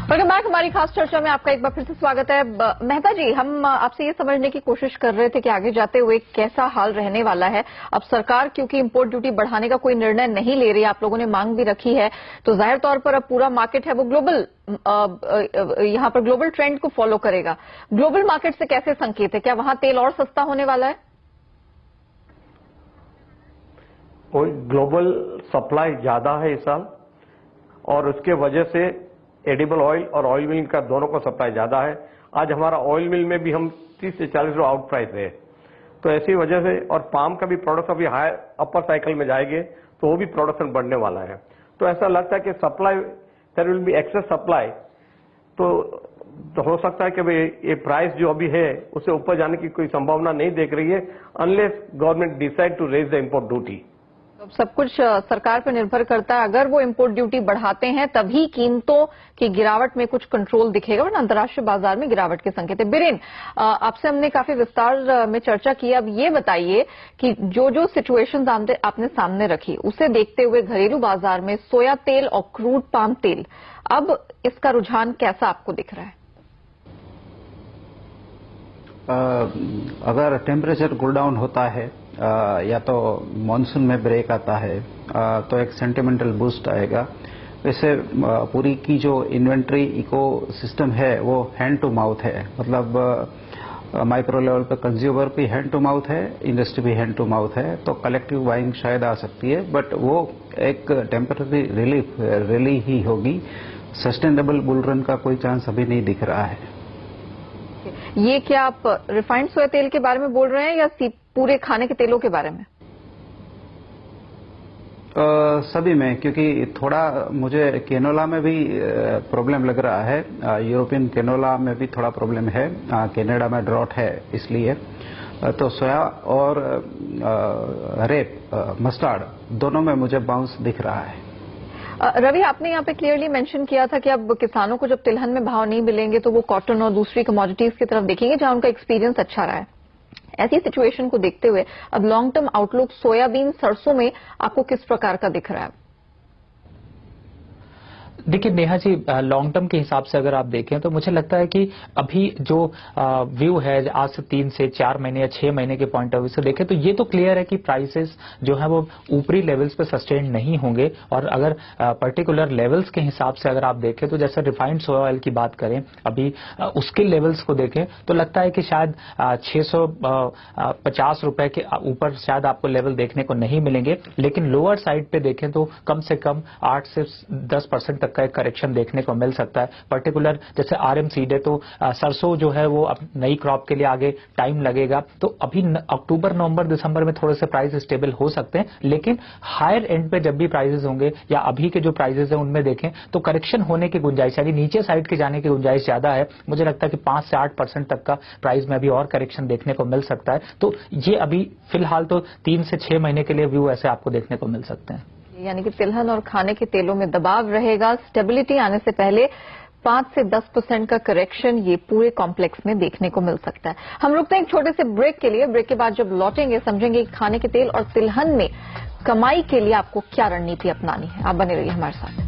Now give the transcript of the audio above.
Welcome back. हमारी खास चर्चा में आपका एक बार फिर से स्वागत है। मेहता जी, हम आपसे ये समझने की कोशिश कर रहे थे कि आगे जाते हुए कैसा हाल रहने वाला है। अब सरकार क्योंकि इंपोर्ट ड्यूटी बढ़ाने का कोई निर्णय नहीं ले रही, आप लोगों ने मांग भी रखी है, तो जाहिर तौर पर अब पूरा मार्केट है वो ग्लोबल यहां पर ग्लोबल ट्रेंड को फॉलो करेगा। ग्लोबल मार्केट से कैसे संकेत है, क्या वहां तेल और सस्ता होने वाला है? ग्लोबल सप्लाई ज्यादा है इस साल और उसके वजह से एडिबल ऑयल और ऑयल मिल का दोनों को सप्लाई ज्यादा है। आज हमारा ऑयल मिल में भी हम 30 से 40 रुपये आउट प्राइस है, तो ऐसी वजह से, और पाम का भी प्रोडक्ट अभी हायर अपर साइकिल में जाएंगे तो वो भी प्रोडक्शन बढ़ने वाला है। तो ऐसा लगता है कि supply there will be excess supply, तो हो सकता है कि भाई ये प्राइस जो अभी है उससे ऊपर जाने की कोई संभावना नहीं देख रही है unless government decide to raise the import duty. सब कुछ सरकार पर निर्भर करता है। अगर वो इंपोर्ट ड्यूटी बढ़ाते हैं तभी कीमतों की गिरावट में कुछ कंट्रोल दिखेगा, वरना अंतर्राष्ट्रीय बाजार में गिरावट के संकेत है। बिरेन, आपसे हमने काफी विस्तार में चर्चा की। अब ये बताइए कि जो सिचुएशंस आपने सामने रखी, उसे देखते हुए घरेलू बाजार में सोया तेल और क्रूड पाम तेल, अब इसका रुझान कैसा आपको दिख रहा है? अगर टेम्परेचर कूल डाउन होता है या तो मॉनसून में ब्रेक आता है तो एक सेंटिमेंटल बूस्ट आएगा। वैसे पूरी की जो इन्वेंट्री इको सिस्टम है वो हैंड टू माउथ है, मतलब माइक्रो लेवल पे कंज्यूमर भी हैंड टू माउथ है, इंडस्ट्री भी हैंड टू माउथ है, तो कलेक्टिव बाइंग शायद आ सकती है, बट वो एक टेम्पररी रिलीफ रैली ही होगी। सस्टेनेबल बुल रन का कोई चांस अभी नहीं दिख रहा है। ये क्या आप रिफाइंड सोया तेल के बारे में बोल रहे हैं या पूरे खाने के तेलों के बारे में? सभी में, क्योंकि थोड़ा मुझे केनोला में भी प्रॉब्लम लग रहा है। यूरोपियन केनोला में भी थोड़ा प्रॉब्लम है, कनाडा में ड्रॉट है, इसलिए तो सोया और रेप मस्टर्ड दोनों में मुझे बाउंस दिख रहा है। रवि, आपने यहाँ पे क्लियरली मेंशन किया था कि अब किसानों को जब तिलहन में भाव नहीं मिलेंगे तो वो कॉटन और दूसरी कमोडिटीज की तरफ देखेंगे जहां उनका एक्सपीरियंस अच्छा रहा है। ऐसी सिचुएशन को देखते हुए अब लॉन्ग टर्म आउटलुक सोयाबीन, सरसों में आपको किस प्रकार का दिख रहा है? देखिए नेहा जी, लॉन्ग टर्म के हिसाब से अगर आप देखें तो मुझे लगता है कि अभी जो व्यू है आज से 3 से 4 महीने या 6 महीने के पॉइंट ऑफ व्यू से देखें तो ये तो क्लियर है कि प्राइसेस जो है वो ऊपरी लेवल्स पे सस्टेन नहीं होंगे। और अगर पर्टिकुलर लेवल्स के हिसाब से अगर आप देखें तो जैसे रिफाइंड सोया ऑयल की बात करें, अभी उसके लेवल्स को देखें तो लगता है कि शायद 650 रुपए के ऊपर शायद आपको लेवल देखने को नहीं मिलेंगे, लेकिन लोअर साइड पे देखें तो कम से कम 8 से 10% तक का एक करेक्शन देखने को मिल सकता है। पर्टिकुलर जैसे आरएम सीड है तो सरसों जो है वो अब नई क्रॉप के लिए आगे टाइम लगेगा, तो अभी अक्टूबर, नवंबर, दिसंबर में थोड़े से प्राइस स्टेबल हो सकते हैं, लेकिन हायर एंड पे जब भी प्राइसेस होंगे या अभी के जो प्राइसेस हैं उनमें देखें तो करेक्शन होने की गुंजाइश, यानी नीचे साइड के जाने की गुंजाइश ज्यादा है। मुझे लगता है कि 5 से 8% तक का प्राइस में अभी और करेक्शन देखने को मिल सकता है। तो ये अभी फिलहाल तो 3 से 6 महीने के लिए व्यू ऐसे आपको देखने को मिल सकते हैं। यानी कि तिलहन और खाने के तेलों में दबाव रहेगा। स्टेबिलिटी आने से पहले 5 से 10% का करेक्शन ये पूरे कॉम्प्लेक्स में देखने को मिल सकता है। हम रुकते हैं एक छोटे से ब्रेक के लिए। ब्रेक के बाद जब लौटेंगे समझेंगे खाने के तेल और तिलहन में कमाई के लिए आपको क्या रणनीति अपनानी है। आप बने रहिए हमारे साथ।